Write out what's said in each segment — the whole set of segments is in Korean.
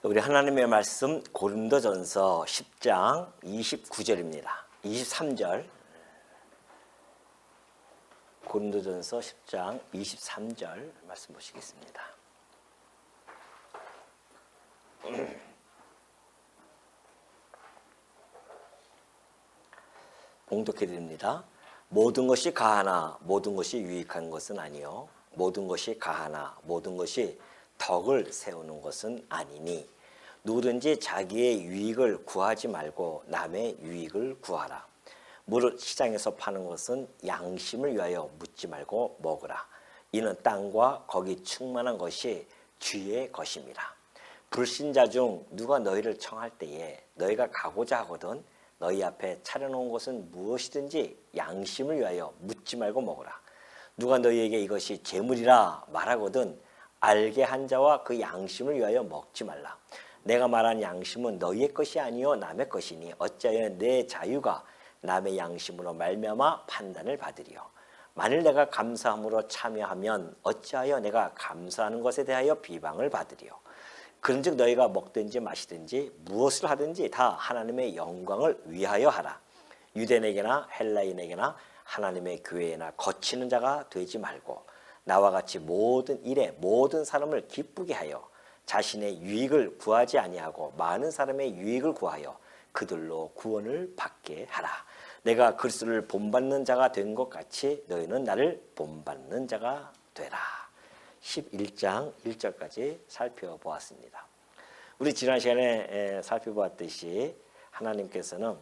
우리 하나님의 말씀 고린도전서 10장 29절입니다. 23절. 고린도전서 10장 23절 말씀 보시겠습니다. 봉독해 드립니다. 모든 것이 가하나 모든 것이 유익한 것은 아니요 모든 것이 가하나 모든 것이 덕을 세우는 것은 아니니 누구든지 자기의 유익을 구하지 말고 남의 유익을 구하라. 무릇 시장에서 파는 것은 양심을 위하여 묻지 말고 먹으라. 이는 땅과 거기 충만한 것이 주의 것임이라. 불신자 중 누가 너희를 청할 때에 너희가 가고자 하거든 너희 앞에 차려놓은 것은 무엇이든지 양심을 위하여 묻지 말고 먹으라. 누가 너희에게 이것이 재물이라 말하거든 알게 한 자와 그 양심을 위하여 먹지 말라. 내가 말한 양심은 너희의 것이 아니요 남의 것이니 어찌하여 내 자유가 남의 양심으로 말미암아 판단을 받으리요. 만일 내가 감사함으로 참여하면 어찌하여 내가 감사하는 것에 대하여 비방을 받으리요. 그런즉 너희가 먹든지 마시든지 무엇을 하든지 다 하나님의 영광을 위하여 하라. 유대인에게나 헬라인에게나 하나님의 교회에나 거치는 자가 되지 말고 나와 같이 모든 일에 모든 사람을 기쁘게 하여 자신의 유익을 구하지 아니하고 많은 사람의 유익을 구하여 그들로 구원을 받게 하라. 내가 그리스도를 본받는 자가 된 것 같이 너희는 나를 본받는 자가 되라. 11장 1절까지 살펴보았습니다. 우리 지난 시간에 살펴보았듯이 하나님께서는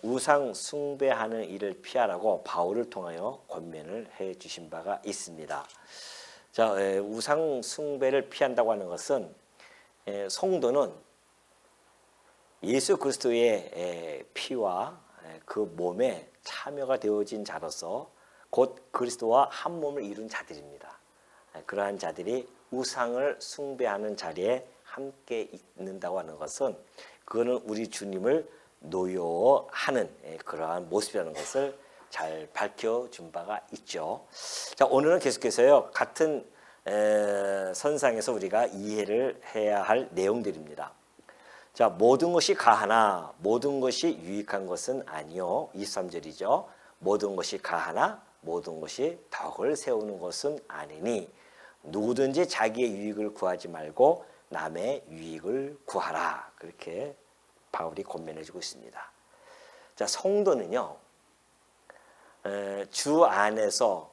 우상 숭배하는 일을 피하라고 바울을 통하여 권면을 해 주신 바가 있습니다. 자, 우상 숭배를 피한다고 하는 것은 성도는 예수 그리스도의 피와 그 몸에 참여가 되어진 자로서 곧 그리스도와 한 몸을 이룬 자들입니다. 그러한 자들이 우상을 숭배하는 자리에 함께 있는다고 하는 것은 그거는 우리 주님을 노여하는 그러한 모습이라는 것을 잘 밝혀준 바가 있죠. 자, 오늘은 계속해서요 같은 선상에서 우리가 이해를 해야 할 내용들입니다. 자, 모든 것이 가하나 모든 것이 유익한 것은 아니요. 23절이죠. 모든 것이 가하나 모든 것이 덕을 세우는 것은 아니니 누구든지 자기의 유익을 구하지 말고 남의 유익을 구하라. 그렇게 바울이 권면해주고 있습니다. 자, 성도는요 주 안에서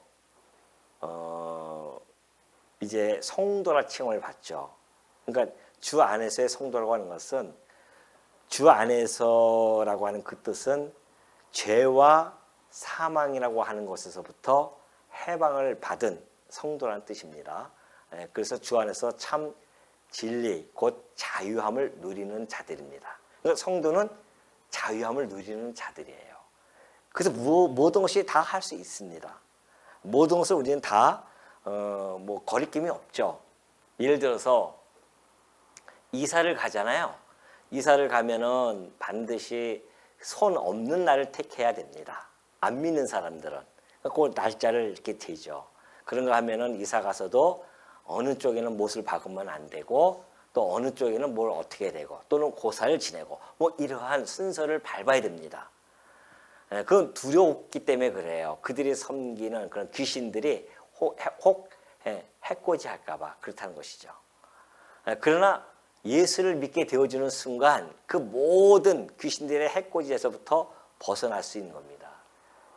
이제 성도라 칭을 받죠. 그러니까 주 안에서의 성도라고 하는 것은 주 안에서라고 하는 그 뜻은 죄와 사망이라고 하는 것에서부터 해방을 받은 성도라는 뜻입니다. 그래서 주 안에서 참 진리 곧 자유함을 누리는 자들입니다. 그러니까 성도는 자유함을 누리는 자들이에요. 그래서 모든 것이 다 할 수 있습니다. 모든 것을 우리는 다 거리낌이 없죠. 예를 들어서 이사를 가잖아요. 이사를 가면은 반드시 손 없는 날을 택해야 됩니다. 안 믿는 사람들은 그 날짜를 이렇게 대죠. 그런 거 하면은 이사 가서도 어느 쪽에는 못을 박으면 안 되고 또 어느 쪽에는 뭘 어떻게 되고 또는 고사를 지내고 이러한 순서를 밟아야 됩니다. 그건 두려웠기 때문에 그래요. 그들이 섬기는 그런 귀신들이 혹 해코지할까 봐 그렇다는 것이죠. 그러나 예수를 믿게 되어주는 순간 그 모든 귀신들의 해코지에서부터 벗어날 수 있는 겁니다.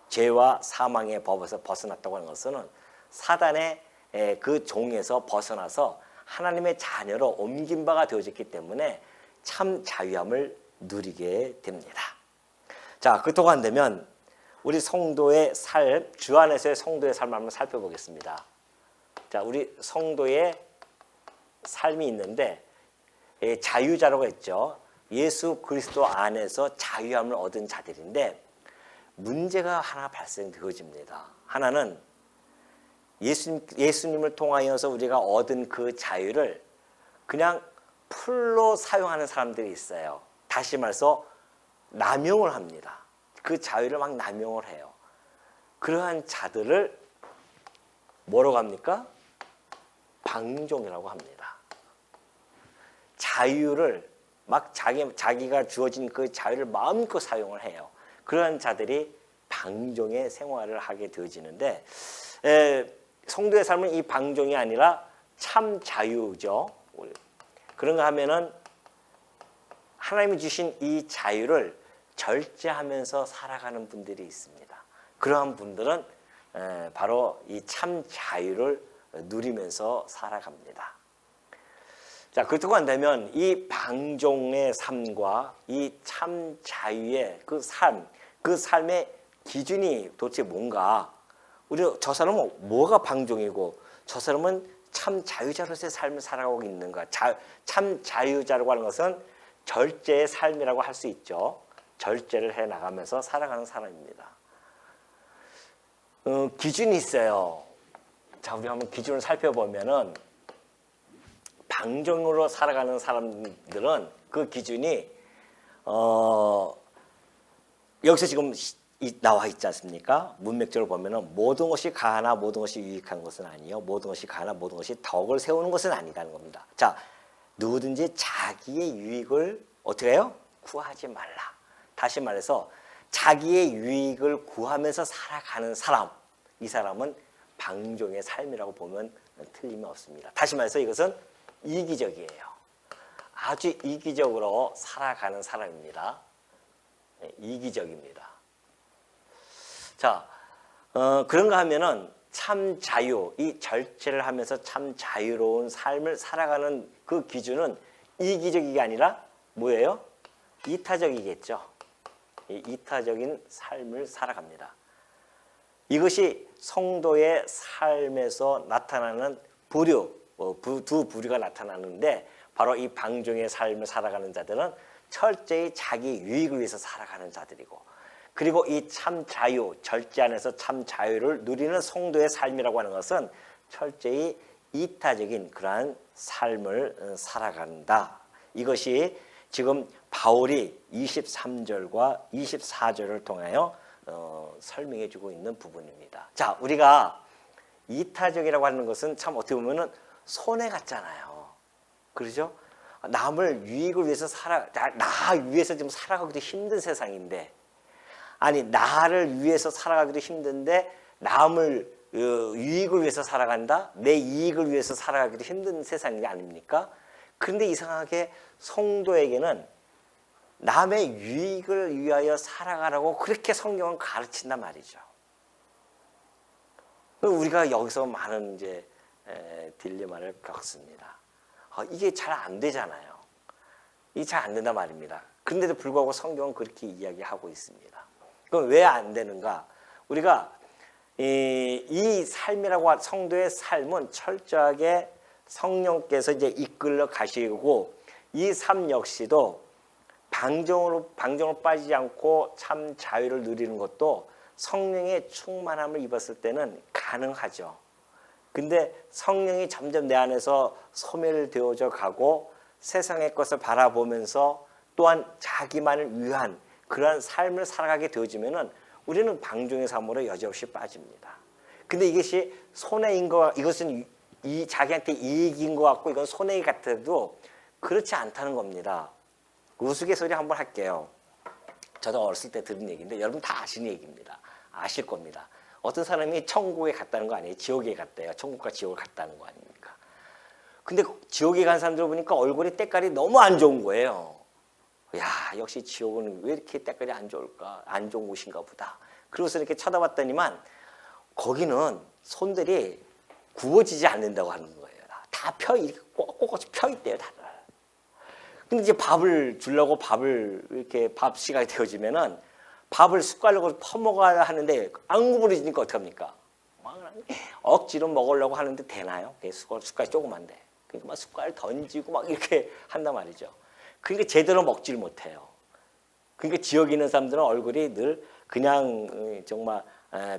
죄와 사망의 법에서 벗어났다고 하는 것은 사단의 그 종에서 벗어나서 하나님의 자녀로 옮긴 바가 되어졌기 때문에 참 자유함을 누리게 됩니다. 자, 그 동안 되면 우리 성도의 삶, 주 안에서의 성도의 삶을 한번 살펴보겠습니다. 자, 우리 성도의 삶이 있는데 자유자라고 했죠. 예수 그리스도 안에서 자유함을 얻은 자들인데 문제가 하나 발생되어집니다. 하나는 예수님을 통하여서 우리가 얻은 그 자유를 그냥 풀로 사용하는 사람들이 있어요. 다시 말해서 남용을 합니다. 그 자유를 막 남용을 해요. 그러한 자들을 뭐라고 합니까? 방종이라고 합니다. 자유를 막 자기가 주어진 그 자유를 마음껏 사용을 해요. 그런 자들이 방종의 생활을 하게 되어지는데 성도의 삶은 이 방종이 아니라 참 자유죠. 그런가 하면은 하나님이 주신 이 자유를 절제하면서 살아가는 분들이 있습니다. 그러한 분들은 바로 이 참 자유를 누리면서 살아갑니다. 자, 그렇다고 한다면 이 방종의 삶과 이 참 자유의 그 삶의 기준이 도대체 뭔가? 저 사람은 뭐가 방종이고 저 사람은 참 자유자로서의 삶을 살아가고 있는가? 참 자유자라고 하는 것은 절제의 삶이라고 할 수 있죠. 절제를 해 나가면서 살아가는 사람입니다. 기준이 있어요. 자, 우리 한번 기준을 살펴보면은 방종으로 살아가는 사람들은 그 기준이 여기서 지금 나와 있지 않습니까? 문맥적으로 보면은 모든 것이 가하나 모든 것이 유익한 것은 아니요, 모든 것이 가하나 모든 것이 덕을 세우는 것은 아니다는 겁니다. 자, 누구든지 자기의 유익을 어떻게 해요? 구하지 말라. 다시 말해서 자기의 유익을 구하면서 살아가는 사람, 이 사람은 방종의 삶이라고 보면 틀림이 없습니다. 다시 말해서 이것은 이기적이에요. 아주 이기적으로 살아가는 사람입니다. 이기적입니다. 자, 그런가 하면은 참 자유, 이 절제를 하면서 참 자유로운 삶을 살아가는 그 기준은 이기적이 아니라 뭐예요? 이타적이겠죠. 이타적인 삶을 살아갑니다. 이것이 성도의 삶에서 나타나는 부류, 두 부류가 나타나는데 바로 이 방종의 삶을 살아가는 자들은 철저히 자기 유익을 위해서 살아가는 자들이고, 그리고 이 참 자유, 절제 안에서 참 자유를 누리는 성도의 삶이라고 하는 것은 철저히 이타적인 그러한 삶을 살아간다. 이것이 지금 바울이 23절과 24절을 통하여 설명해 주고 있는 부분입니다. 자, 우리가 이타적이라고 하는 것은 참 어떻게 보면은 손해 같잖아요. 그러죠? 남을 유익을 위해서 나 위해서 지금 살아가기도 힘든 세상인데, 아니 나를 위해서 살아가기도 힘든데 남을 유익을 위해서 살아간다? 내 이익을 위해서 살아가기도 힘든 세상이 아닙니까? 그런데 이상하게 성도에게는 남의 유익을 위하여 살아가라고 그렇게 성경은 가르친단 말이죠. 우리가 여기서 많은 이제 딜레마를 겪습니다. 이게 잘 안 되잖아요. 이게 잘 안 된단 말입니다. 그런데도 불구하고 성경은 그렇게 이야기하고 있습니다. 그럼 왜 안 되는가? 우리가 이 삶이라고 성도의 삶은 철저하게 성령께서 이제 이끌러 가시고, 이 삶 역시도 방종으로 빠지지 않고 참 자유를 누리는 것도 성령의 충만함을 입었을 때는 가능하죠. 근데 성령이 점점 내 안에서 소멸되어져 가고 세상의 것을 바라보면서 또한 자기만을 위한 그러한 삶을 살아가게 되어지면은 우리는 방종의 삶으로 여지없이 빠집니다. 근데 이것이 손해인 거, 이것은 이 자기한테 이익인 것 같고 이건 손해 같아도 그렇지 않다는 겁니다. 우스갯소리 한번 할게요. 저도 어렸을 때 들은 얘기인데 여러분 다 아시는 얘기입니다. 아실 겁니다. 어떤 사람이 천국에 갔다는 거 아니에요? 지옥에 갔대요. 천국과 지옥을 갔다는 거 아닙니까? 근데 지옥에 간 사람들 보니까 얼굴이 때깔이 너무 안 좋은 거예요. 야, 역시 지옥은 왜 이렇게 때깔이 안 좋을까? 안 좋은 곳인가 보다. 그러고서 이렇게 쳐다봤더니만 거기는 손들이 구워지지 않는다고 하는 거예요. 다 이렇게 꼿꼿이 펴 있대요, 다들. 근데 이제 밥을 주려고 이렇게 밥 시간이 되어지면은 밥을 숟가락으로 퍼먹어야 하는데 안 구부러지니까 어떡합니까? 억지로 먹으려고 하는데 되나요? 숟가락이 조그만데. 그러니까 막 숟가락을 던지고 막 이렇게 한단 말이죠. 그러니까 제대로 먹지를 못해요. 그러니까 지역에 있는 사람들은 얼굴이 늘 그냥 정말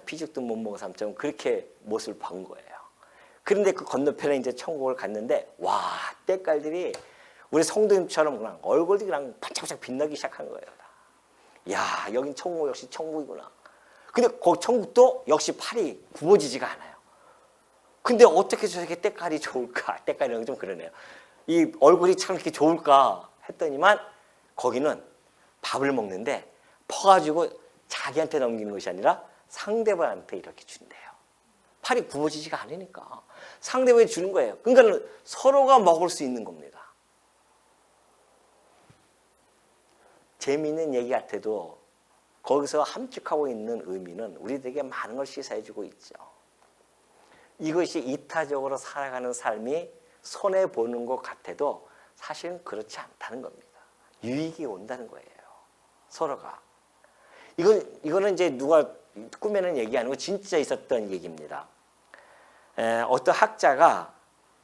피죽도 못 먹은 사람처럼 그렇게 모습을 본 거예요. 그런데 그 건너편에 이제 천국을 갔는데 와, 때깔들이 우리 성도님처럼 그냥 얼굴이 그냥 반짝반짝 빛나기 시작한 거예요. 야, 여긴 천국 역시 천국이구나. 근데 거기 천국도 역시 팔이 구워지지가 않아요. 근데 어떻게 저렇게 때깔이 좋을까? 때깔이랑 좀 그러네요. 이 얼굴이 참 이렇게 좋을까 했더니만 거기는 밥을 먹는데 퍼가지고 자기한테 넘기는 것이 아니라 상대방한테 이렇게 준대요. 팔이 굽어지지가 않으니까 상대방에 주는 거예요. 그러니까 서로가 먹을 수 있는 겁니다. 재미있는 얘기 같아도 거기서 함축하고 있는 의미는 우리들에게 많은 걸 시사해주고 있죠. 이것이 이타적으로 살아가는 삶이 손해보는 것 같아도 사실은 그렇지 않다는 겁니다. 유익이 온다는 거예요. 서로가. 이거는 이제 누가 꾸며낸 얘기 아니고 진짜 있었던 얘기입니다. 어떤 학자가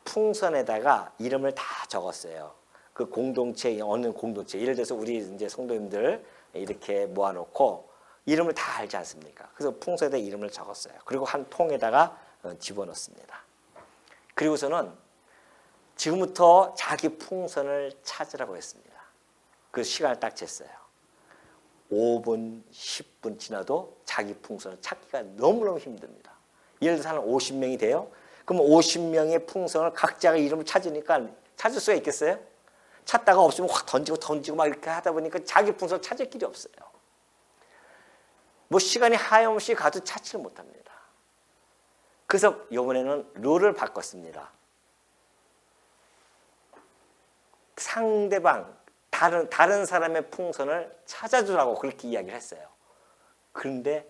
풍선에다가 이름을 다 적었어요. 그 공동체, 어느 공동체. 예를 들어서 우리 이제 성도님들 이렇게 모아놓고 이름을 다 알지 않습니까? 그래서 풍선에다 이름을 적었어요. 그리고 한 통에다가 집어넣습니다. 그리고서는 지금부터 자기 풍선을 찾으라고 했습니다. 그 시간을 딱 쟀어요. 5분, 10분 지나도 자기 풍선을 찾기가 너무너무 힘듭니다. 예를 들어서 한 50명이 돼요. 그럼 50명의 풍선을 각자가 이름을 찾으니까 찾을 수가 있겠어요? 찾다가 없으면 확 던지고 막 이렇게 하다 보니까 자기 풍선을 찾을 길이 없어요. 뭐 시간이 하염없이 가도 찾지를 못합니다. 그래서 이번에는 룰을 바꿨습니다. 상대방, 다른 사람의 풍선을 찾아주라고 그렇게 이야기를 했어요. 그런데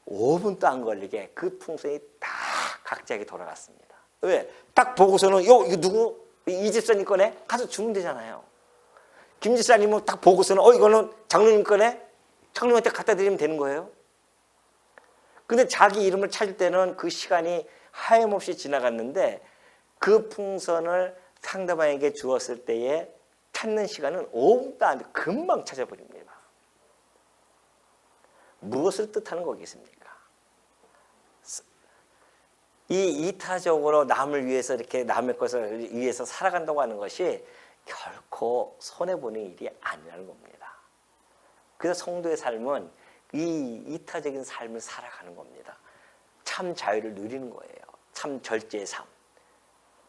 5분도 안 걸리게 그 풍선이 다 각자에게 돌아갔습니다. 왜? 딱 보고서는 이거 누구? 이 집사님 거네? 가서 주면 되잖아요. 김 집사님은 딱 보고서는 이거는 장로님 거네? 장로님한테 갖다 드리면 되는 거예요. 근데 자기 이름을 찾을 때는 그 시간이 하염없이 지나갔는데 그 풍선을 상대방에게 주었을 때에 찾는 시간은 5분도 안 돼. 금방 찾아버립니다. 무엇을 뜻하는 거겠습니까? 이 이타적으로 남을 위해서 이렇게 남의 것을 위해서 살아간다고 하는 것이 결코 손해보는 일이 아니라는 겁니다. 그래서 성도의 삶은 이 이타적인 삶을 살아가는 겁니다. 참 자유를 누리는 거예요. 참 절제의 삶.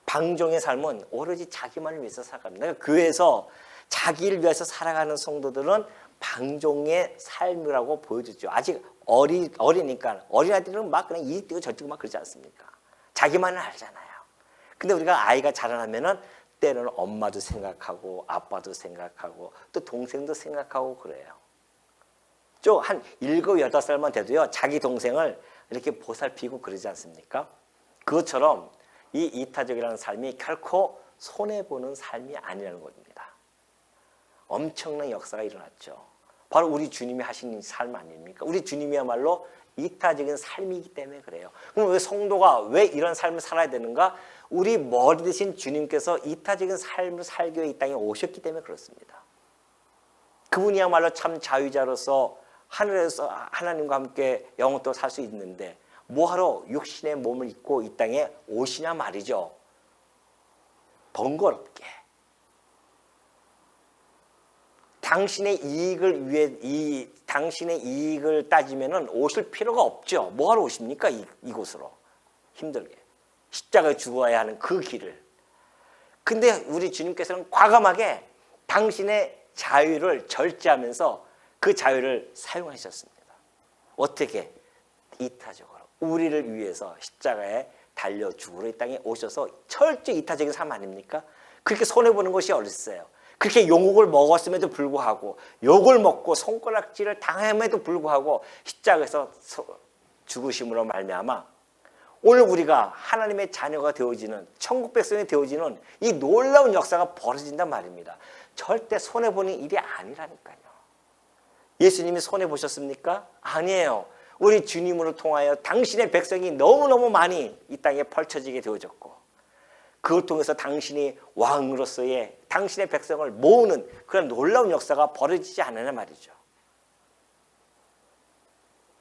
방종의 삶은 오로지 자기만을 위해서 살아갑니다. 그러니까 교회에서 자기를 위해서 살아가는 성도들은 방종의 삶이라고 보여주죠. 아직 어리니까 어린아이들은 막 그냥 이리 뛰고 저리 뛰고 막 그러지 않습니까? 자기만을 알잖아요. 근데 우리가 아이가 자라나면은 때로는 엄마도 생각하고 아빠도 생각하고 또 동생도 생각하고 그래요. 좀 한 7, 8살만 돼도요 자기 동생을 이렇게 보살피고 그러지 않습니까? 그것처럼 이 이타적이라는 삶이 결코 손해보는 삶이 아니라는 겁니다. 엄청난 역사가 일어났죠. 바로 우리 주님이 하신 삶 아닙니까? 우리 주님이야말로 이타적인 삶이기 때문에 그래요. 그럼 왜 성도가 왜 이런 삶을 살아야 되는가? 우리 머리 대신 주님께서 이타적인 삶을 살기 위해 이 땅에 오셨기 때문에 그렇습니다. 그분이야말로 참 자유자로서 하늘에서 하나님과 함께 영원토록 살 수 있는데 뭐하러 육신의 몸을 입고 이 땅에 오시냐 말이죠. 번거롭게. 당신의 이익을 위해 당신의 이익을 따지면은 오실 필요가 없죠. 뭐하러 오십니까? 이곳으로 힘들게 십자가에 죽어야 하는 그 길을. 근데 우리 주님께서는 과감하게 당신의 자유를 절제하면서 그 자유를 사용하셨습니다. 어떻게? 이타적으로 우리를 위해서 십자가에 달려 죽으러 이 땅에 오셔서 철저히 이타적인 삶 아닙니까? 그렇게 손해보는 것이 어딨어요? 그렇게 용옥을 먹었음에도 불구하고 욕을 먹고 손가락질을 당함에도 불구하고 십자가에서 죽으심으로 말미암아 오늘 우리가 하나님의 자녀가 되어지는 천국 백성이 되어지는 이 놀라운 역사가 벌어진단 말입니다. 절대 손해보는 일이 아니라니까요. 예수님이 손해보셨습니까? 아니에요. 우리 주님으로 통하여 당신의 백성이 너무너무 많이 이 땅에 펼쳐지게 되어졌고 그걸 통해서 당신이 왕으로서의 당신의 백성을 모으는 그런 놀라운 역사가 벌어지지 않느냐 말이죠.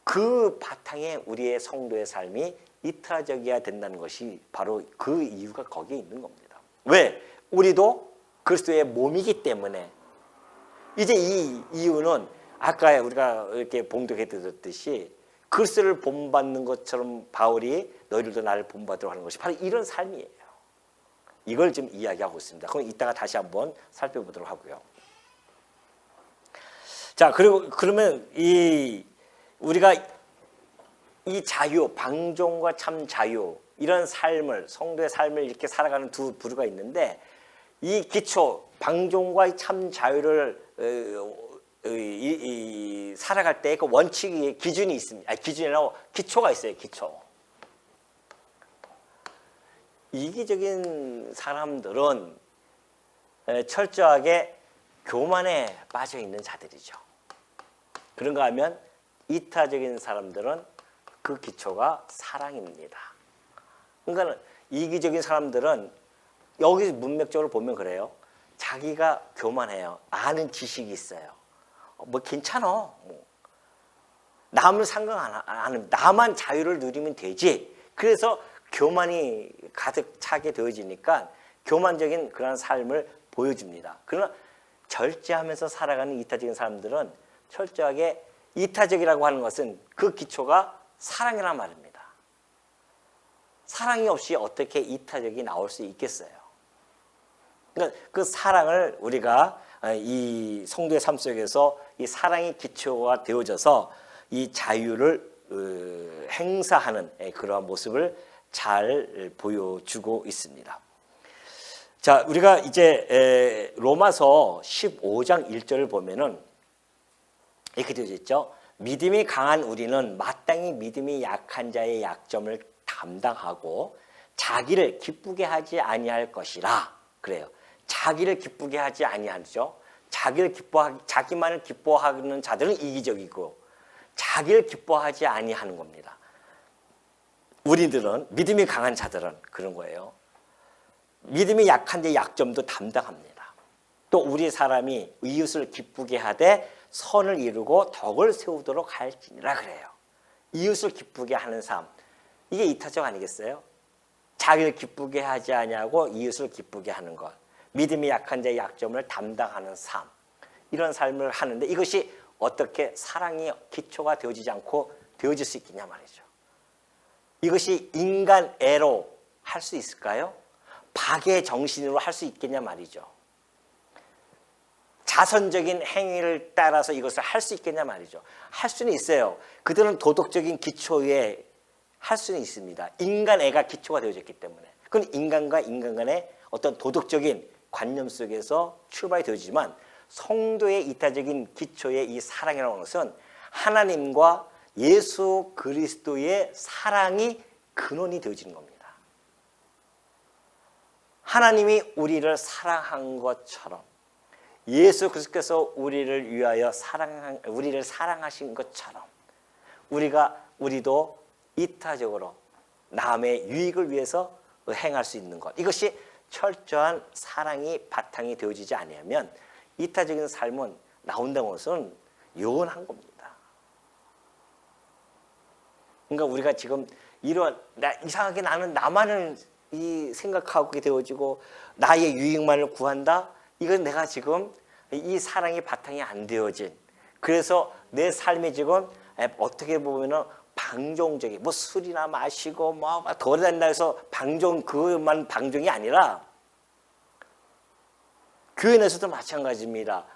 그 바탕에 우리의 성도의 삶이 이타적이어야 된다는 것이 바로 그 이유가 거기에 있는 겁니다. 왜? 우리도 그리스도의 몸이기 때문에. 이제 이 이유는 아까 우리가 이렇게 봉독해 드렸듯이 그리스도를 본받는 것처럼 바울이 너희들도 나를 본받으라고 하는 것이 바로 이런 삶이에요. 이걸 좀 이야기하고 있습니다. 그럼 이따가 다시 한번 살펴보도록 하고요. 자, 그리고 그러면 우리가 이 자유, 방종과 참 자유, 이런 삶을, 성도의 삶을 이렇게 살아가는 두 부류가 있는데, 이 기초, 방종과 참 자유를 살아갈 때 그 원칙이, 기준이 있습니다. 아니, 기준이 아니라 기초가 있어요. 기초. 이기적인 사람들은 철저하게 교만에 빠져 있는 자들이죠. 그런가 하면 이타적인 사람들은 그 기초가 사랑입니다. 그러니까 이기적인 사람들은 여기 문맥적으로 보면 그래요. 자기가 교만해요. 아는 지식이 있어요. 뭐 괜찮아. 뭐. 남을 상관 안 합니다. 나만 자유를 누리면 되지. 그래서 교만이 가득 차게 되어지니까 교만적인 그런 삶을 보여줍니다. 그러나 절제하면서 살아가는 이타적인 사람들은 철저하게, 이타적이라고 하는 것은 그 기초가 사랑이란 말입니다. 사랑이 없이 어떻게 이타적이 나올 수 있겠어요? 그러니까 그 사랑을 우리가 이 성도의 삶 속에서 이 사랑이 기초가 되어져서 이 자유를 행사하는 그러한 모습을 잘 보여주고 있습니다. 자, 우리가 이제 로마서 15장 1절을 보면은 이렇게 되어져 있죠. 믿음이 강한 우리는 마땅히 믿음이 약한 자의 약점을 담당하고 자기를 기쁘게 하지 아니할 것이라. 그래요. 자기를 기쁘게 하지 아니하죠. 자기만을 기뻐하는 자들은 이기적이고 자기를 기뻐하지 아니하는 겁니다. 우리들은, 믿음이 강한 자들은 그런 거예요. 믿음이 약한 자의 약점도 담당합니다. 또 우리 사람이 이웃을 기쁘게 하되 선을 이루고 덕을 세우도록 할지니라 그래요. 이웃을 기쁘게 하는 삶, 이게 이타적 아니겠어요? 자기를 기쁘게 하지 아니하고 이웃을 기쁘게 하는 것, 믿음이 약한 자의 약점을 담당하는 삶, 이런 삶을 하는데 이것이 어떻게 사랑이 기초가 되어지지 않고 되어질 수 있겠냐 말이죠. 이것이 인간애로 할 수 있을까요? 박의 정신으로 할 수 있겠냐 말이죠. 자선적인 행위를 따라서 이것을 할 수 있겠냐 말이죠. 할 수는 있어요. 그들은 도덕적인 기초에 할 수는 있습니다. 인간애가 기초가 되어졌기 때문에. 그건 인간과 인간 간의 어떤 도덕적인 관념 속에서 출발이 되어지지만 성도의 이타적인 기초의 이 사랑이라는 것은 하나님과 예수 그리스도의 사랑이 근원이 되어지는 겁니다. 하나님이 우리를 사랑한 것처럼 예수 그리스도께서 우리를 위하여 우리를 사랑하신 것처럼 우리도 이타적으로 남의 유익을 위해서 행할 수 있는 것, 이것이 철저한 사랑이 바탕이 되어지지 않으면 이타적인 삶은 나온다는 것은 요원한 겁니다. 그러니까 우리가 지금 이상하게 나는 나만을 생각하게 되어지고 나의 유익만을 구한다? 이건 내가 지금 이 사랑이 바탕이 안 되어진, 그래서 내 삶이 지금 어떻게 보면은 방종적인, 뭐 술이나 마시고 뭐 돌아다닌다 해서 그것만 방종이 아니라 교회 내에서도 마찬가지입니다.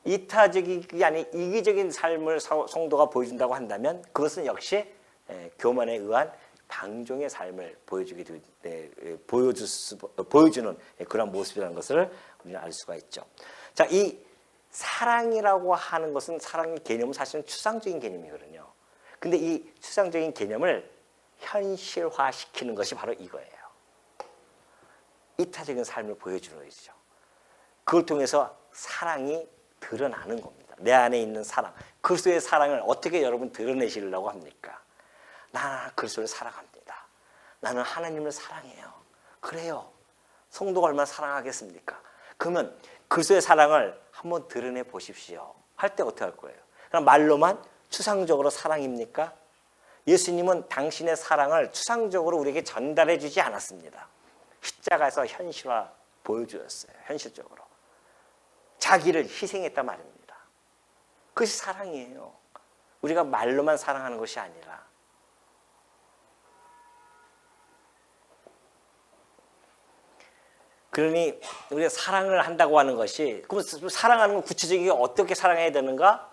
이타적이 아닌 이기적인 삶을 성도가 보여준다고 한다면 그것은 역시 교만에 의한 방종의 삶을 보여주는 그런 모습이라는 것을 우리는 알 수가 있죠. 자, 이 사랑이라고 하는 것은, 사랑의 개념은 사실은 추상적인 개념이거든요. 근데 이 추상적인 개념을 현실화시키는 것이 바로 이거예요. 이타적인 삶을 보여주는 것이죠. 그걸 통해서 사랑이 드러나는 겁니다. 내 안에 있는 사랑, 그리스도의 사랑을 어떻게 여러분 드러내시려고 합니까? 나는 그리스도를 사랑합니다. 나는 하나님을 사랑해요. 그래요. 성도가 얼마나 사랑하겠습니까? 그러면 그리스도의 사랑을 한번 드러내 보십시오. 할 때 어떻게 할 거예요? 그럼 말로만 추상적으로 사랑입니까? 예수님은 당신의 사랑을 추상적으로 우리에게 전달해 주지 않았습니다. 십자가에서 현실화 보여주었어요. 현실적으로. 자기를 희생했단 말입니다. 그것이 사랑이에요. 우리가 말로만 사랑하는 것이 아니라. 그러니 우리가 사랑을 한다고 하는 것이, 그럼 사랑하는 건 구체적이게 어떻게 사랑해야 되는가?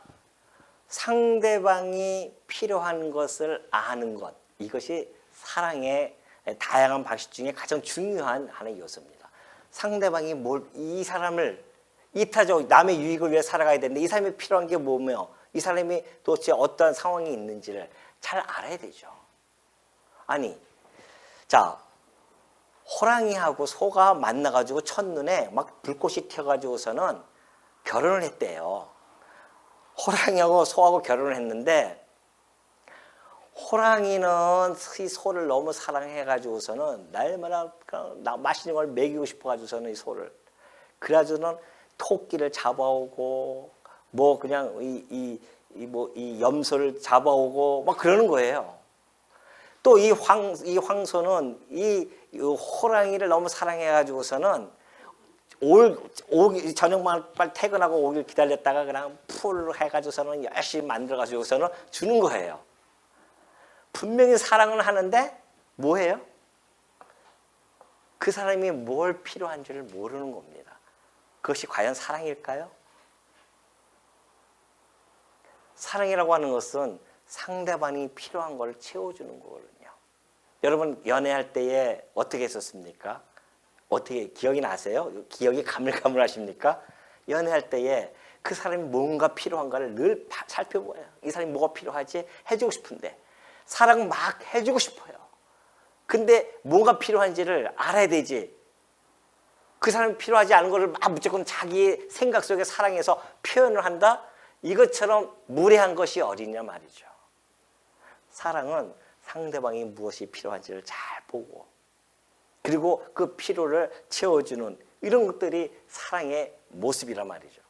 상대방이 필요한 것을 아는 것, 이것이 사랑의 다양한 방식 중에 가장 중요한 하나의 요소입니다. 상대방이 이 사람을 이타적 남의 유익을 위해 살아가야 되는데 이 사람이 필요한 게 뭐며 이 사람이 도대체 어떠한 상황이 있는지를 잘 알아야 되죠. 아니, 자, 호랑이하고 소가 만나가지고 첫눈에 막 불꽃이 튀어가지고서는 결혼을 했대요. 호랑이하고 소하고 결혼을 했는데 호랑이는 이 소를 너무 사랑해가지고서는 날마다 맛있는 걸 먹이고 싶어가지고서는 이 소를, 그래가지고는 토끼를 잡아오고 뭐 그냥 이 염소를 잡아오고 막 그러는 거예요. 또 이 황소는 이 호랑이를 너무 사랑해가지고서는 저녁만 빨리 퇴근하고 오길 기다렸다가 그냥 풀을 해가지고서는 열심히 만들어가지고서는 주는 거예요. 분명히 사랑을 하는데 뭐예요? 그 사람이 뭘 필요한지를 모르는 겁니다. 그것이 과연 사랑일까요? 사랑이라고 하는 것은 상대방이 필요한 걸 채워주는 거거든요. 여러분 연애할 때에 어떻게 했었습니까? 어떻게 기억이 나세요? 기억이 가물가물하십니까? 연애할 때에 그 사람이 뭔가 필요한가를 늘 살펴봐요. 이 사람이 뭐가 필요하지? 해주고 싶은데 사랑 막 해주고 싶어요. 근데 뭐가 필요한지를 알아야 되지. 그 사람이 필요하지 않은 거를 막 무조건 자기 생각 속에 사랑해서 표현을 한다? 이것처럼 무례한 것이 어디냐 말이죠. 사랑은 상대방이 무엇이 필요한지를 잘 보고 그리고 그 필요를 채워주는 이런 것들이 사랑의 모습이란 말이죠.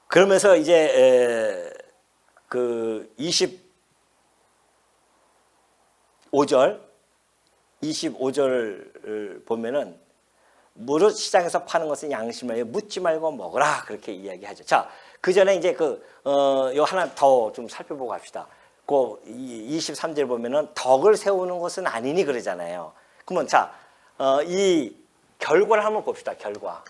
그러면서 이제 그 25절을 보면은 무릇 시장에서 파는 것은 양심을 묻지 말고 먹으라 그렇게 이야기하죠. 자, 그 전에 이제 요 하나 더 좀 살펴보고 갑시다. 그 23절 보면은 덕을 세우는 것은 아니니 그러잖아요. 그러면 자, 이 결과를 한번 봅시다. 결과.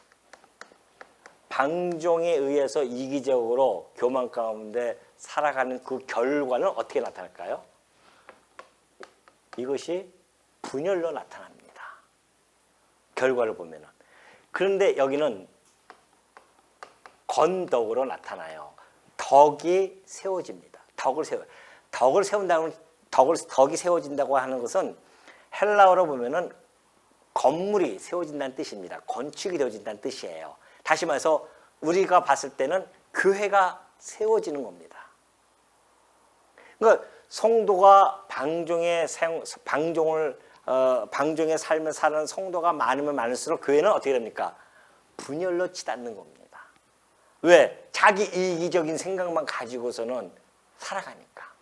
방종에 의해서 이기적으로 교만 가운데 살아가는 그 결과는 어떻게 나타날까요? 이것이 분열로 나타납니다. 결과를 보면은. 그런데 여기는 건덕으로 나타나요. 덕이 세워집니다. 덕을 세운다면 덕이 세워진다고 하는 것은 헬라어로 보면은 건물이 세워진다는 뜻입니다. 건축이 되어진다는 뜻이에요. 다시 말해서 우리가 봤을 때는 교회가 세워지는 겁니다. 그러니까 성도가 방종의 삶을 사는 성도가 많으면 많을수록 교회는 어떻게 됩니까? 분열로 치닫는 겁니다. 왜? 자기 이기적인 생각만 가지고서는 살아가니까.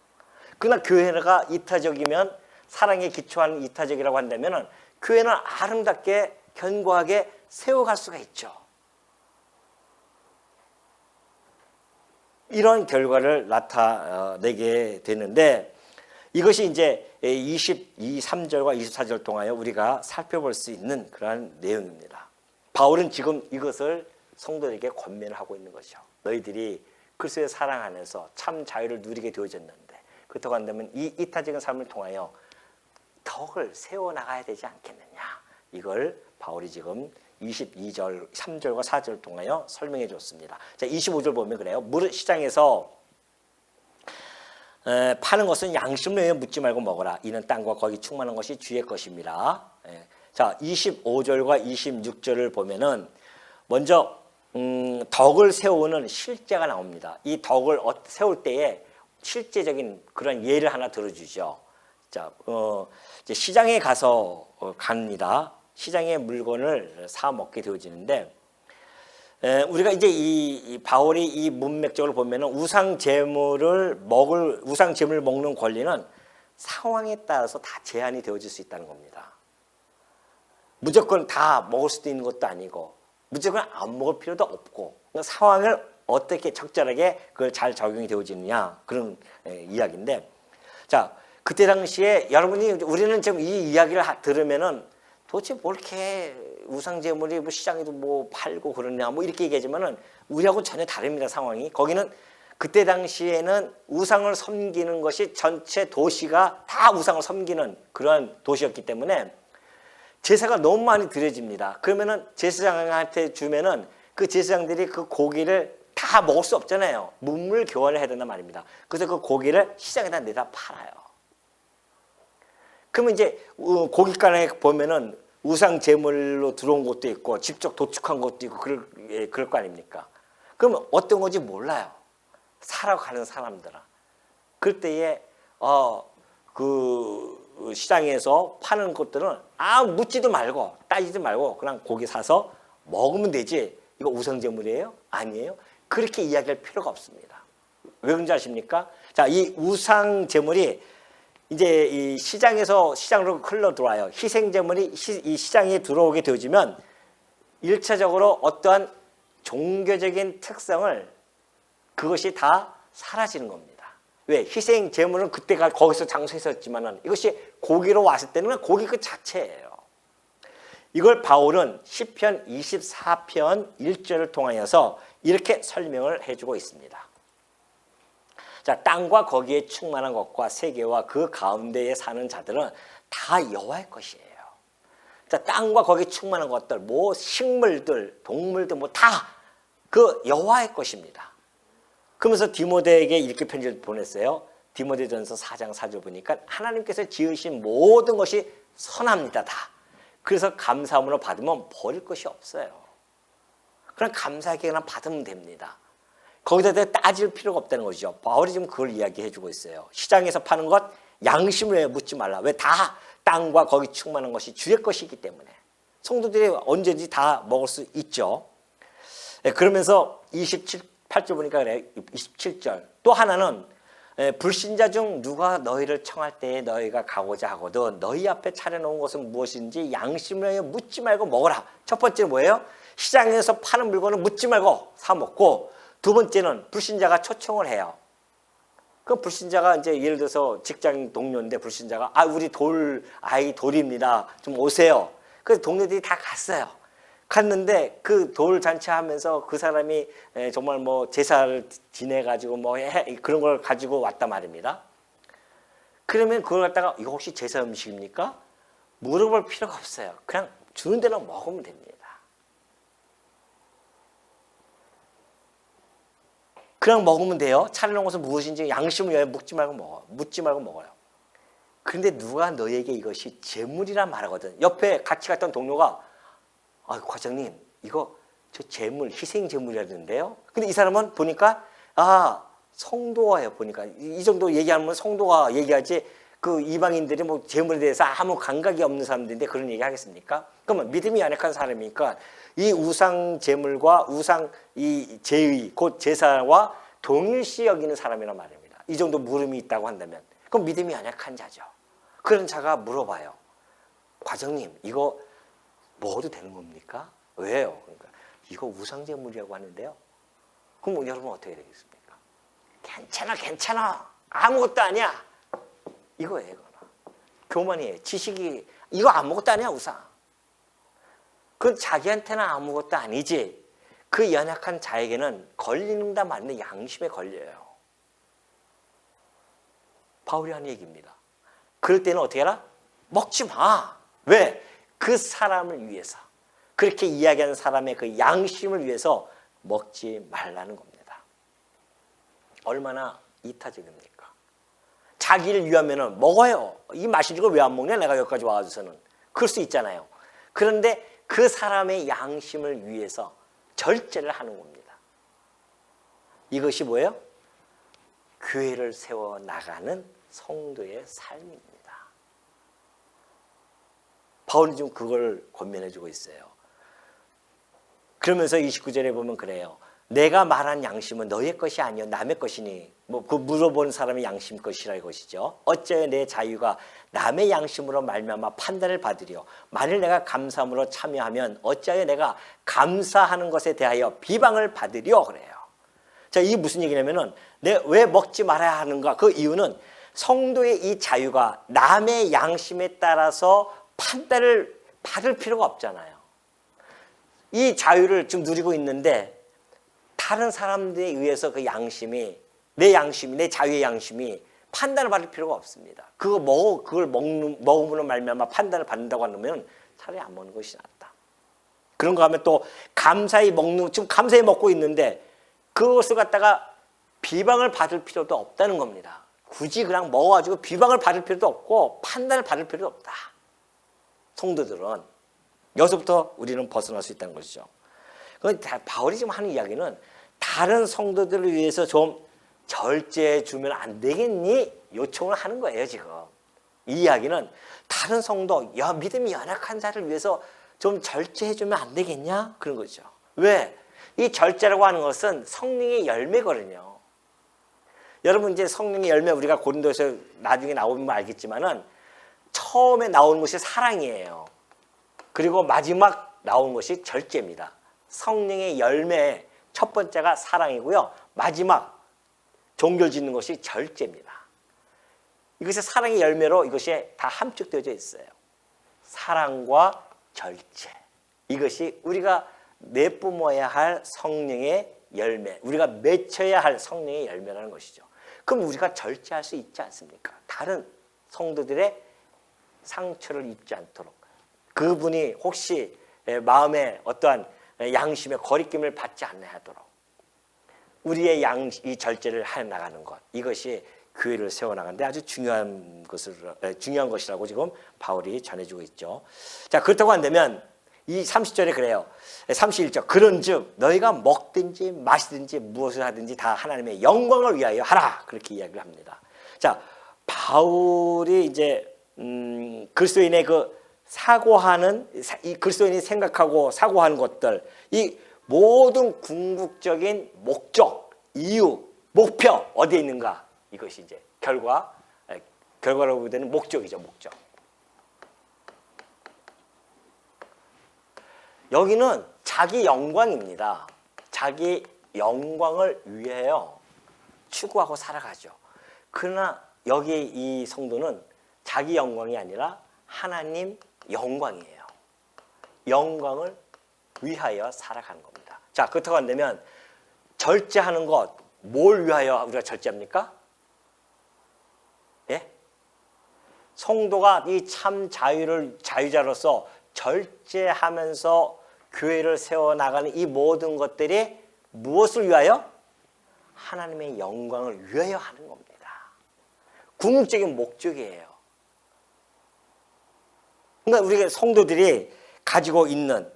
그러나 교회가 이타적이면 사랑에 기초한 이타적이라고 한다면 교회는 아름답게 견고하게 세워갈 수가 있죠. 이런 결과를 나타내게 되는데 이것이 이제 23절과 24절 통하여 우리가 살펴볼 수 있는 그러한 내용입니다. 바울은 지금 이것을 성도들에게 권면을 하고 있는 것이죠. 너희들이 그리스도의 사랑 안에서 참 자유를 누리게 되어졌는데 그렇다고 한다면 이 이타적인 삶을 통하여 덕을 세워나가야 되지 않겠느냐. 이걸 바울이 지금 22절, 3절과 4절을 통하여 설명해 줬습니다. 자, 25절 보면 그래요. 무릇 시장에서 파는 것은 양심을 위해 묻지 말고 먹어라. 이는 땅과 거기 충만한 것이 주의 것입니다. 자, 25절과 26절을 보면은 먼저 덕을 세우는 실제가 나옵니다. 이 덕을 세울 때에 실제적인 그런 예를 하나 들어주죠. 자, 이제 시장에 가서 갑니다. 시장의 물건을 사 먹게 되어지는데 우리가 이제 이 바울이 이 문맥적으로 보면은 우상 제물을 먹는 권리는 상황에 따라서 다 제한이 되어질 수 있다는 겁니다. 무조건 다 먹을 수도 있는 것도 아니고 무조건 안 먹을 필요도 없고 상황을 어떻게 적절하게 그걸 잘 적용이 되어지느냐 그런 이야기인데 자 그때 당시에 여러분이 우리는 지금 이 이야기를 들으면은 도대체 뭐 이렇게 우상 제물이 뭐 시장에도 뭐 팔고 그러냐 뭐 이렇게 얘기하지만은 우리하고 전혀 다릅니다. 상황이. 거기는 그때 당시에는 우상을 섬기는 것이 전체 도시가 다 우상을 섬기는 그러한 도시였기 때문에 제사가 너무 많이 드려집니다. 그러면은 제사장한테 주면은 그 제사장들이 그 고기를 다 먹을 수 없잖아요. 문물 교환을 해야 된단 말입니다. 그래서 그 고기를 시장에다 내다 팔아요. 그러면 이제 고깃간에 보면은 우상 제물로 들어온 것도 있고 직접 도축한 것도 있고 그럴 거 아닙니까? 그러면 어떤 건지 몰라요. 사러 가는 사람들은. 그럴 때에 그 시장에서 파는 것들은 묻지도 말고 따지지 말고 그냥 고기 사서 먹으면 되지. 이거 우상 제물이에요? 아니에요? 그렇게 이야기할 필요가 없습니다. 왜 그런지 아십니까? 자, 이 우상 제물이 이제 이 시장으로 흘러 들어와요. 희생 제물이 이 시장에 들어오게 되어지면 1차적으로 어떠한 종교적인 특성을 그것이 다 사라지는 겁니다. 왜? 희생 제물은 그때가 거기서 장소했었지만은 이것이 고기로 왔을 때는 고기 그 자체예요. 이걸 바울은 시편 24편 1절을 통하여서 이렇게 설명을 해주고 있습니다. 자, 땅과 거기에 충만한 것과 세계와 그 가운데에 사는 자들은 다 여호와의 것이에요. 자, 땅과 거기에 충만한 것들, 뭐 식물들, 동물들 뭐 다 그 여호와의 것입니다. 그러면서 디모데에게 이렇게 편지를 보냈어요. 디모데전서 4장 4절 보니까 하나님께서 지으신 모든 것이 선합니다. 다. 그래서 감사함으로 받으면 버릴 것이 없어요. 그냥 감사하게 그냥 받으면 됩니다. 거기다 따질 필요가 없다는 거죠. 바울이 지금 그걸 이야기해 주고 있어요. 시장에서 파는 것 양심을 왜 묻지 말라. 왜? 다 땅과 거기 충만한 것이 주의 것이기 때문에. 성도들이 언제든지 다 먹을 수 있죠. 그러면서 28절 보니까 그래. 27절. 또 하나는 불신자 중 누가 너희를 청할 때에 너희가 가고자 하거든 너희 앞에 차려놓은 것은 무엇인지 양심을 묻지 말고 먹어라. 첫 번째는 뭐예요? 시장에서 파는 물건은 묻지 말고 사 먹고, 두 번째는 불신자가 초청을 해요. 그 불신자가 이제 예를 들어서 직장 동료인데 불신자가 우리 아이 돌입니다. 좀 오세요. 그래서 동료들이 다 갔어요. 갔는데 그 돌 잔치하면서 그 사람이 정말 뭐 제사를 지내가지고 뭐 그런 걸 가지고 왔단 말입니다. 그러면 그걸 갖다가 이거 혹시 제사 음식입니까? 물어볼 필요가 없어요. 그냥 주는 대로 먹으면 됩니다. 그냥 먹으면 돼요. 차려놓은 것은 무엇인지 양심을 위하여 묻지 말고 먹어요. 그런데 누가 너에게 이것이 재물이란 말하거든. 옆에 같이 갔던 동료가 과장님 이거 저 재물 희생 재물이라는데요. 근데 이 사람은 보니까 성도예요. 보니까 이 정도 얘기하면 성도가 얘기하지 그 이방인들이 뭐 재물에 대해서 아무 감각이 없는 사람들인데 그런 얘기 하겠습니까? 그러면 믿음이 연약한 사람이니까 이 우상 재물과 우상 이 제의 곧 제사와 동일시 여기는 사람이란 말입니다. 이 정도 물음이 있다고 한다면 그럼 믿음이 연약한 자죠. 그런 자가 물어봐요. 과장님 이거 먹어도 되는 겁니까? 왜요? 그러니까 이거 우상 제물이라고 하는데요. 그럼 여러분 어떻게 되겠습니까? 괜찮아. 아무것도 아니야. 이거예요. 교만이에요. 지식이 이거 아무것도 아니야 우상. 그건 자기한테는 아무것도 아니지. 그 연약한 자에게는 걸리는 다 맞는 양심에 걸려요. 바울이 하는 얘기입니다. 그럴 때는 어떻게 해라? 먹지 마. 왜? 그 사람을 위해서. 그렇게 이야기하는 사람의 그 양심을 위해서 먹지 말라는 겁니다. 얼마나 이타적입니까? 자기를 위하면 먹어요. 이 맛있는 걸 왜 안 먹냐? 내가 여기까지 와가지고서는. 그럴 수 있잖아요. 그런데 그 사람의 양심을 위해서 절제를 하는 겁니다. 이것이 뭐예요? 교회를 세워나가는 성도의 삶입니다. 바울이 지금 그걸 권면해주고 있어요. 그러면서 29절에 보면 그래요. 내가 말한 양심은 너의 것이 아니요 남의 것이니 그 물어보는 사람의 양심 것이라 이것이죠. 어찌하여 내 자유가 남의 양심으로 말미암아 판단을 받으려. 만일 내가 감사함으로 참여하면 어찌하여 내가 감사하는 것에 대하여 비방을 받으려 그래요. 자, 이게 무슨 얘기냐면은 내가 왜 먹지 말아야 하는가? 그 이유는 성도의 이 자유가 남의 양심에 따라서 판단을 받을 필요가 없잖아요. 이 자유를 지금 누리고 있는데 다른 사람들에 의해서 그 양심이 내 자유의 양심이 판단을 받을 필요가 없습니다. 그걸 먹음으로 말미암아 판단을 받는다고 하면 차라리 안 먹는 것이 낫다. 그런 거 하면 또 지금 감사히 먹고 있는데 그것을 갖다가 비방을 받을 필요도 없다는 겁니다. 굳이 그냥 먹어가지고 비방을 받을 필요도 없고 판단을 받을 필요도 없다. 성도들은 여기서부터 우리는 벗어날 수 있다는 것이죠. 바울이 지금 하는 이야기는 다른 성도들을 위해서 좀 절제해 주면 안 되겠니? 요청을 하는 거예요, 지금. 이 이야기는 다른 성도, 믿음이 연약한 자를 위해서 좀 절제해 주면 안 되겠냐? 그런 거죠. 왜? 이 절제라고 하는 것은 성령의 열매거든요. 여러분 이제 성령의 열매 우리가 고린도에서 나중에 나오면 알겠지만은 처음에 나오는 것이 사랑이에요. 그리고 마지막 나오는 것이 절제입니다. 성령의 열매 첫 번째가 사랑이고요. 마지막 종결 짓는 것이 절제입니다. 이것이 사랑의 열매로 이것이 다 함축되어져 있어요. 사랑과 절제. 이것이 우리가 내뿜어야 할 성령의 열매, 우리가 맺혀야 할 성령의 열매라는 것이죠. 그럼 우리가 절제할 수 있지 않습니까? 다른 성도들의 상처를 입지 않도록 그분이 혹시 마음에 어떠한 양심의 거리낌을 받지 않게 하도록 우리의 이 절제를 해나가는 것, 이것이 교회를 세워나가는데 아주 중요한 것이라고 지금 바울이 전해주고 있죠. 자, 그렇다고 한다면 이 30절에 그래요. 31절 그런즉 너희가 먹든지 마시든지 무엇을 하든지 다 하나님의 영광을 위하여 하라, 그렇게 이야기를 합니다. 자, 바울이 이제 그리스도인의 그 사고하는, 이 그리스도인이 생각하고 사고하는 것들, 이 모든 궁극적인 목적, 이유, 목표 어디에 있는가? 이것이 이제 결과라고 되는 목적이죠, 목적. 여기는 자기 영광입니다. 자기 영광을 위하여 추구하고 살아가죠. 그러나 여기 이 성도는 자기 영광이 아니라 하나님 영광이에요. 영광을 위하여 살아가는 겁니다. 자, 그렇다고 한다면 절제하는 것, 뭘 위하여 우리가 절제합니까? 예? 성도가 이 참 자유자로서 절제하면서 교회를 세워나가는 이 모든 것들이 무엇을 위하여? 하나님의 영광을 위하여 하는 겁니다. 궁극적인 목적이에요. 그러니까 우리 성도들이 가지고 있는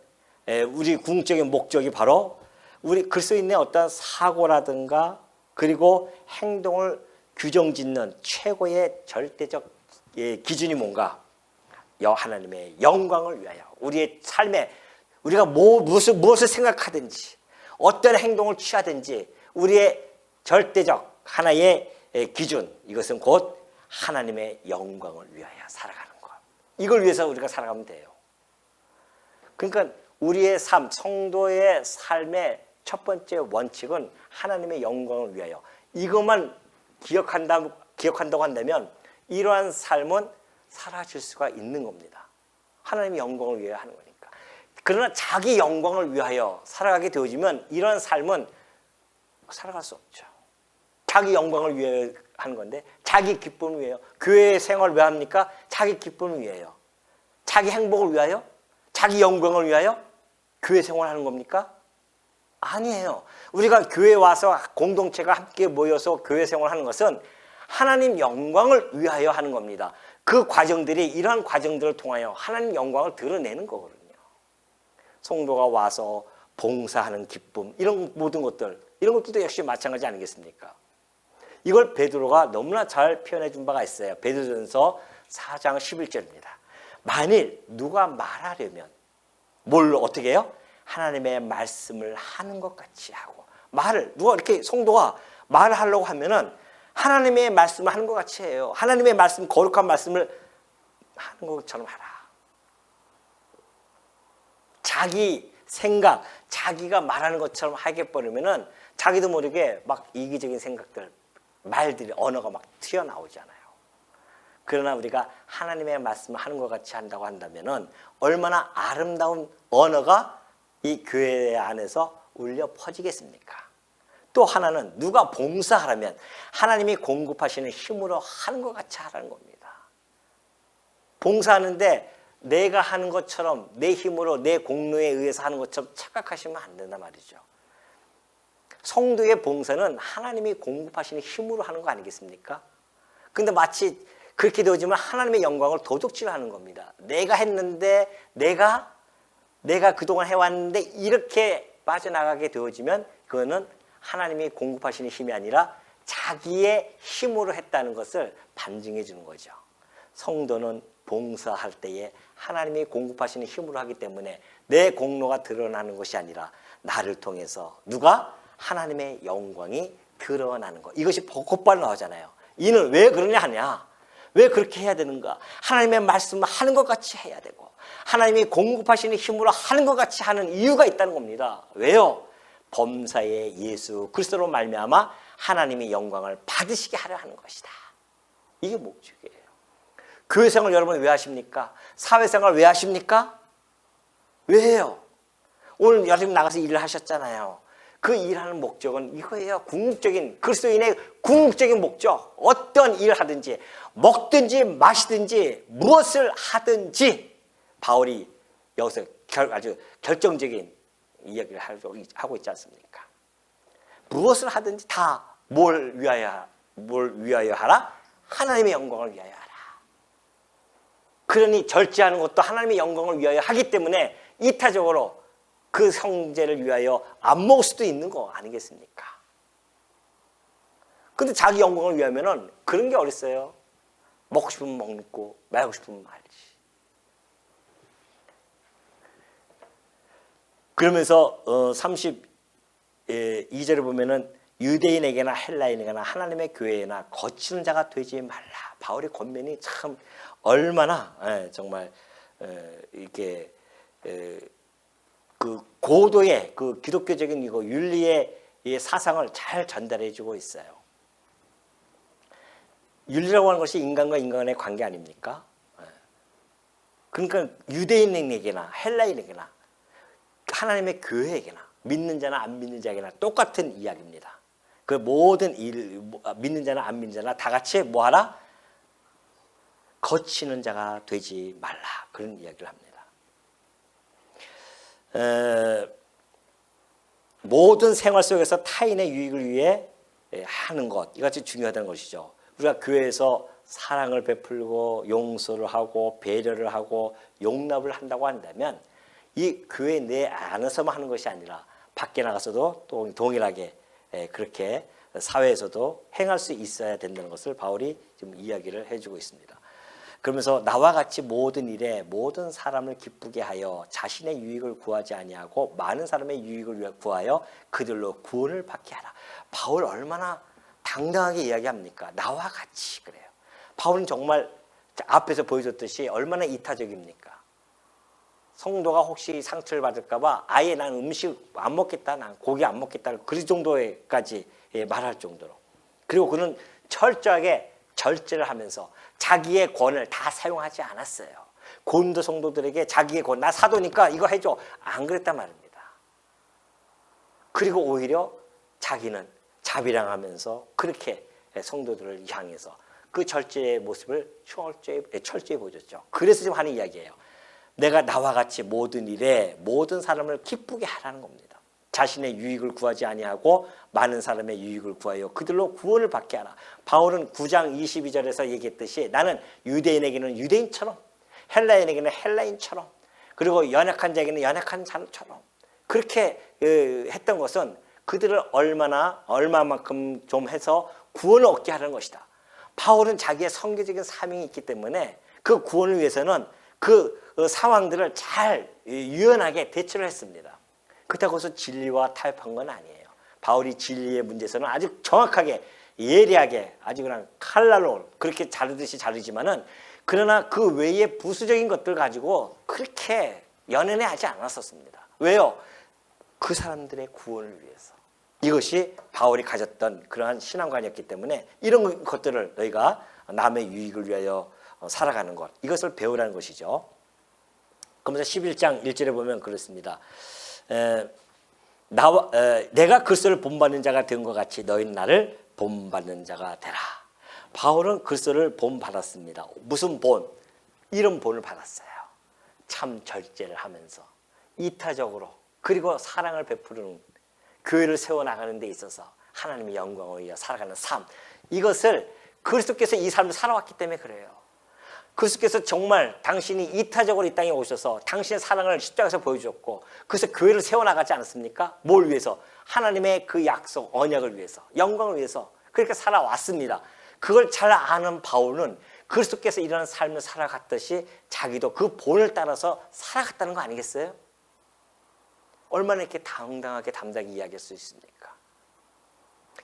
우리 궁극적인 목적이 바로 우리 그리스도인의 어떤 사고라든가 그리고 행동을 규정짓는 최고의 절대적 기준이 뭔가? 하나님의 영광을 위하여 우리의 삶에 우리가 무엇을 생각하든지 어떤 행동을 취하든지 우리의 절대적 하나의 기준, 이것은 곧 하나님의 영광을 위하여 살아가는 것. 이걸 위해서 우리가 살아가면 돼요. 그러니까 우리의 삶, 성도의 삶의 첫 번째 원칙은 하나님의 영광을 위하여, 이것만 기억한다고 한다면 이러한 삶은 사라질 수가 있는 겁니다. 하나님의 영광을 위하여 하는 거니까. 그러나 자기 영광을 위하여 살아가게 되어지면 이러한 삶은 살아갈 수 없죠. 자기 영광을 위하여 하는 건데, 자기 기쁨을 위하여. 교회 생활을 왜 합니까? 자기 기쁨을 위하여. 자기 행복을 위하여? 자기 영광을 위하여 교회 생활하는 겁니까? 아니에요. 우리가 교회에 와서 공동체가 함께 모여서 교회 생활하는 것은 하나님 영광을 위하여 하는 겁니다. 그 과정들이, 이러한 과정들을 통하여 하나님 영광을 드러내는 거거든요. 성도가 와서 봉사하는 기쁨, 이런 모든 것들, 이런 것들도 역시 마찬가지 아니겠습니까? 이걸 베드로가 너무나 잘 표현해 준 바가 있어요. 베드로전서 4장 11절입니다. 만일 누가 말하려면 뭘 어떻게 해요? 하나님의 말씀을 하는 것 같이 하고, 누가 이렇게 성도가 말을 하려고 하면은 하나님의 말씀을 하는 것 같이 해요. 하나님의 말씀, 거룩한 말씀을 하는 것처럼 하라. 자기 생각, 자기가 말하는 것처럼 하게 버리면은 자기도 모르게 막 이기적인 생각들, 말들이, 언어가 막 튀어나오잖아요. 그러나 우리가 하나님의 말씀을 하는 것 같이 한다고 한다면은 얼마나 아름다운 언어가 이 교회 안에서 울려 퍼지겠습니까? 또 하나는 누가 봉사하라면 하나님이 공급하시는 힘으로 하는 것 같이 하라는 겁니다. 봉사하는데 내가 하는 것처럼 내 힘으로 내 공로에 의해서 하는 것처럼 착각하시면 안 된단 말이죠. 성도의 봉사는 하나님이 공급하시는 힘으로 하는 거 아니겠습니까? 근데 마치 그렇게 되어지면 하나님의 영광을 도둑질하는 겁니다. 내가 했는데 내가 그동안 해왔는데 이렇게 빠져나가게 되어지면 그거는 하나님이 공급하시는 힘이 아니라 자기의 힘으로 했다는 것을 반증해 주는 거죠. 성도는 봉사할 때에 하나님이 공급하시는 힘으로 하기 때문에 내 공로가 드러나는 것이 아니라 나를 통해서 누가? 하나님의 영광이 드러나는 것. 이것이 곧바로 나오잖아요. 이는 왜 그러냐 하냐? 왜 그렇게 해야 되는가? 하나님의 말씀을 하는 것 같이 해야 되고 하나님이 공급하시는 힘으로 하는 것 같이 하는 이유가 있다는 겁니다. 왜요? 범사의 예수 그리스도로 말미암아 하나님의 영광을 받으시게 하려 하는 것이다. 이게 목적이에요. 교회생활 여러분 왜 하십니까? 사회생활 왜 하십니까? 왜 해요? 오늘 여러분 나가서 일을 하셨잖아요. 그 일하는 목적은 이거예요. 궁극적인 그리스도인의 궁극적인 목적. 어떤 일을 하든지 먹든지 마시든지 무엇을 하든지 바울이 여기서 아주 결정적인 이야기를 하고 있지 않습니까? 무엇을 하든지 다 뭘 위하여 하라? 하나님의 영광을 위하여 하라. 그러니 절제하는 것도 하나님의 영광을 위하여 하기 때문에 이타적으로 그 형제를 위하여 안 먹을 수도 있는 거 아니겠습니까? 근데 자기 영광을 위하면은 그런 게 어딨어요? 먹고 싶으면 먹고 말고 싶으면 말지. 그러면서 32절에 보면은 유대인에게나 헬라인에게나 하나님의 교회에나 거치는 자가 되지 말라. 바울의 권면이 참 얼마나 정말 이렇게 그 고도의 그 기독교적인 이거 윤리의 사상을 잘 전달해주고 있어요. 윤리라고 하는 것이 인간과 인간의 관계 아닙니까? 그러니까 유대인에게나 헬라인에게나 하나님의 교회에게나 믿는 자나 안 믿는 자에게나 똑같은 이야기입니다. 그 모든 일 믿는 자나 안 믿는 자나 다 같이 뭐하라? 거치는 자가 되지 말라. 그런 이야기를 합니다. 모든 생활 속에서 타인의 유익을 위해 하는 것 이것이 중요하다는 것이죠. 우리가 교회에서 사랑을 베풀고 용서를 하고 배려를 하고 용납을 한다고 한다면 이 교회 내 안에서만 하는 것이 아니라 밖에 나가서도 또 동일하게 그렇게 사회에서도 행할 수 있어야 된다는 것을 바울이 지금 이야기를 해주고 있습니다. 그러면서 나와 같이 모든 일에 모든 사람을 기쁘게 하여 자신의 유익을 구하지 아니하고 많은 사람의 유익을 구하여 그들로 구원을 받게 하라. 바울 얼마나 당당하게 이야기합니까? 나와 같이 그래요. 바울은 정말 앞에서 보여줬듯이 얼마나 이타적입니까? 성도가 혹시 상처를 받을까 봐 아예 난 음식 안 먹겠다, 난 고기 안 먹겠다 그 정도까지 말할 정도로. 그리고 그는 철저하게 절제를 하면서 자기의 권을 다 사용하지 않았어요. 고린도 성도들에게 자기의 권, 나 사도니까 이거 해줘. 안 그랬단 말입니다. 그리고 오히려 자기는 자비랑하면서 그렇게 성도들을 향해서 그 절제의 모습을 철저히 보여줬죠. 그래서 지금 하는 이야기예요. 내가 나와 같이 모든 일에 모든 사람을 기쁘게 하라는 겁니다. 자신의 유익을 구하지 아니하고 많은 사람의 유익을 구하여 그들로 구원을 받게 하라. 바울은 9장 22절에서 얘기했듯이 나는 유대인에게는 유대인처럼 헬라인에게는 헬라인처럼 그리고 연약한 자에게는 연약한 사람처럼 그렇게 했던 것은 그들을 얼마만큼 좀 해서 구원을 얻게 하는 것이다. 바울은 자기의 선교적인 사명이 있기 때문에 그 구원을 위해서는 그 상황들을 잘 유연하게 대처를 했습니다. 그렇다고 해서 진리와 타협한 건 아니에요. 바울이 진리의 문제에서는 아주 정확하게 예리하게 아주 그냥 칼날로 그렇게 자르듯이 자르지만은 그러나 그 외의 부수적인 것들 가지고 그렇게 연연해하지 않았었습니다. 왜요? 그 사람들의 구원을 위해서. 이것이 바울이 가졌던 그러한 신앙관이었기 때문에 이런 것들을 너희가 남의 유익을 위하여 살아가는 것, 이것을 배우라는 것이죠. 그러면서 11장 1절에 보면 그렇습니다. 내가 그리스도를 본받는 자가 된 것 같이 너희는 나를 본받는 자가 되라. 바울은 그리스도를 본받았습니다. 무슨 본? 이런 본을 받았어요. 참 절제를 하면서 이타적으로, 그리고 사랑을 베푸는 교회를 세워나가는 데 있어서 하나님의 영광을 위하여 살아가는 삶, 이것을 그리스도께서 이 삶을 살아왔기 때문에 그래요. 그리스도께서 정말 당신이 이타적으로 이 땅에 오셔서 당신의 사랑을 십자가에서 보여주셨고, 그래서 교회를 세워나가지 않았습니까? 뭘 위해서? 하나님의 그 약속, 언약을 위해서, 영광을 위해서 그렇게 살아왔습니다. 그걸 잘 아는 바울은 그리스도께서 이런 삶을 살아갔듯이 자기도 그 본을 따라서 살아갔다는 거 아니겠어요? 얼마나 이렇게 당당하게 담대하게 이야기할 수 있습니까?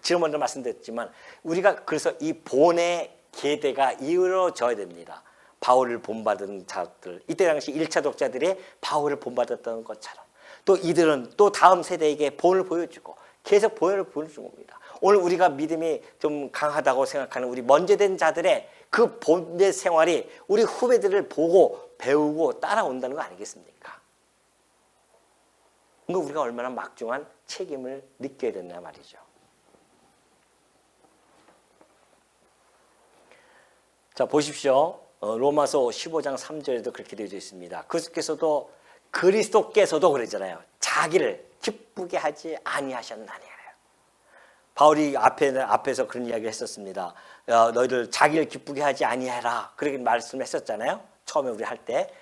지난번에도 말씀드렸지만 우리가 그래서 이 본의 계대가 이루어져야 됩니다. 바울을 본받은 자들, 이때 당시 1차 독자들이 바울을 본받았던 것처럼 또 이들은 또 다음 세대에게 본을 보여주고 계속 본을 보여주는 겁니다. 오늘 우리가 믿음이 좀 강하다고 생각하는 우리 먼저된 자들의 그 본의 생활이 우리 후배들을 보고 배우고 따라온다는 거 아니겠습니까? 그러니까 우리가 얼마나 막중한 책임을 느껴야 된다 말이죠. 자, 보십시오. 로마서 15장 3절에도 그렇게 되어 있습니다. 그리스도께서도 그러잖아요. 자기를 기쁘게 하지 아니하셨나니. 바울이 앞에서 그런 이야기를 했었습니다. 너희들 자기를 기쁘게 하지 아니하라, 그렇게 말씀했었잖아요. 처음에 우리 할 때.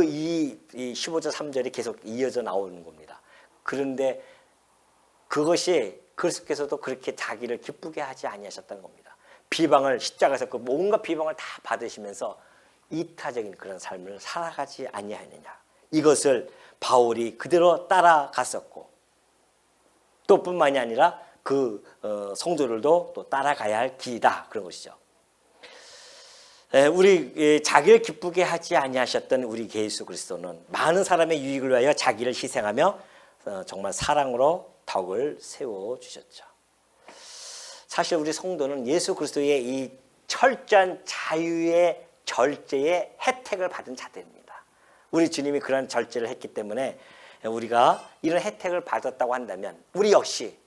이 15절 3절이 계속 이어져 나오는 겁니다. 그런데 그것이 그리스도께서도 그렇게 자기를 기쁘게 하지 아니하셨다는 겁니다. 비방을 십자가에서 그 온갖 비방을 다 받으시면서 이타적인 그런 삶을 살아가지 아니하느냐, 이것을 바울이 그대로 따라갔었고, 또 뿐만이 아니라 그 성도들도 또 따라가야 할 길이다, 그런 것이죠. 우리 자기를 기쁘게 하지 아니하셨던 우리 예수 그리스도는 많은 사람의 유익을 위하여 자기를 희생하며 정말 사랑으로 덕을 세워주셨죠. 사실 우리 성도는 예수 그리스도의 이 철저한 자유의 절제의 혜택을 받은 자들입니다. 우리 주님이 그런 절제를 했기 때문에 우리가 이런 혜택을 받았다고 한다면 우리 역시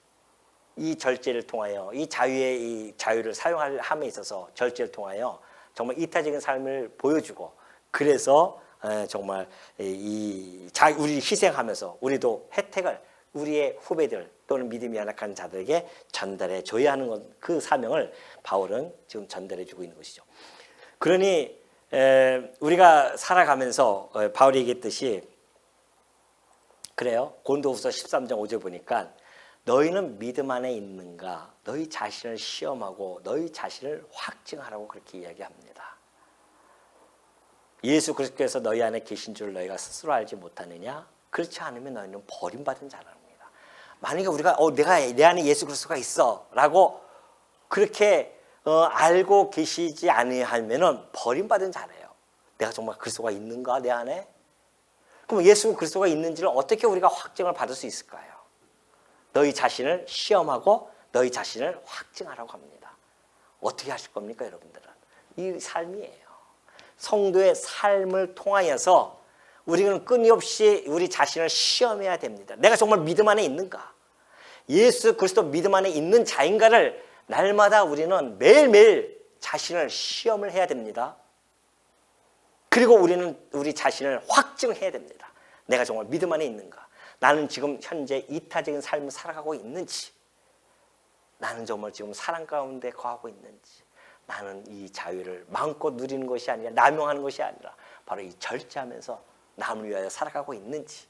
이 절제를 통하여 이 자유를 사용함에 있어서 절제를 통하여 정말 이타적인 삶을 보여주고, 그래서 정말 우리 희생하면서 우리도 혜택을 우리의 후배들 또는 믿음이 연약한 자들에게 전달해 줘야 하는 그 사명을 바울은 지금 전달해 주고 있는 것이죠. 그러니 우리가 살아가면서 바울이 얘기했듯이 그래요. 고린도후서 13장 5절 보니까 너희는 믿음 안에 있는가? 너희 자신을 시험하고 너희 자신을 확증하라고 그렇게 이야기합니다. 예수 그리스도께서 너희 안에 계신 줄 너희가 스스로 알지 못하느냐? 그렇지 않으면 너희는 버림받은 자랍니다. 만약에 우리가 내 안에 예수 그리스도가 있어 라고 그렇게 알고 계시지 않으면은 버림받은 자래요. 내가 정말 그리스도가 있는가 내 안에? 그럼 예수 그리스도가 있는지를 어떻게 우리가 확증을 받을 수 있을까요? 너희 자신을 시험하고 너희 자신을 확증하라고 합니다. 어떻게 하실 겁니까, 여러분들은? 이 삶이에요. 성도의 삶을 통하여서 우리는 끊임없이 우리 자신을 시험해야 됩니다. 내가 정말 믿음 안에 있는가? 예수 그리스도 믿음 안에 있는 자인가를 날마다 우리는 매일매일 자신을 시험을 해야 됩니다. 그리고 우리는 우리 자신을 확증해야 됩니다. 내가 정말 믿음 안에 있는가? 나는 지금 현재 이타적인 삶을 살아가고 있는지, 나는 정말 지금 사랑 가운데 거하고 있는지, 나는 이 자유를 마음껏 누리는 것이 아니라 남용하는 것이 아니라 바로 이 절제하면서 남을 위하여 살아가고 있는지,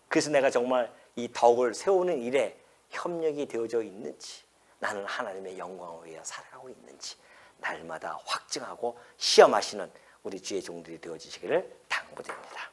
그래서 내가 정말 이 덕을 세우는 일에 협력이 되어져 있는지, 나는 하나님의 영광을 위하여 살아가고 있는지 날마다 확증하고 시험하시는 우리 주의 종들이 되어지시기를 당부드립니다.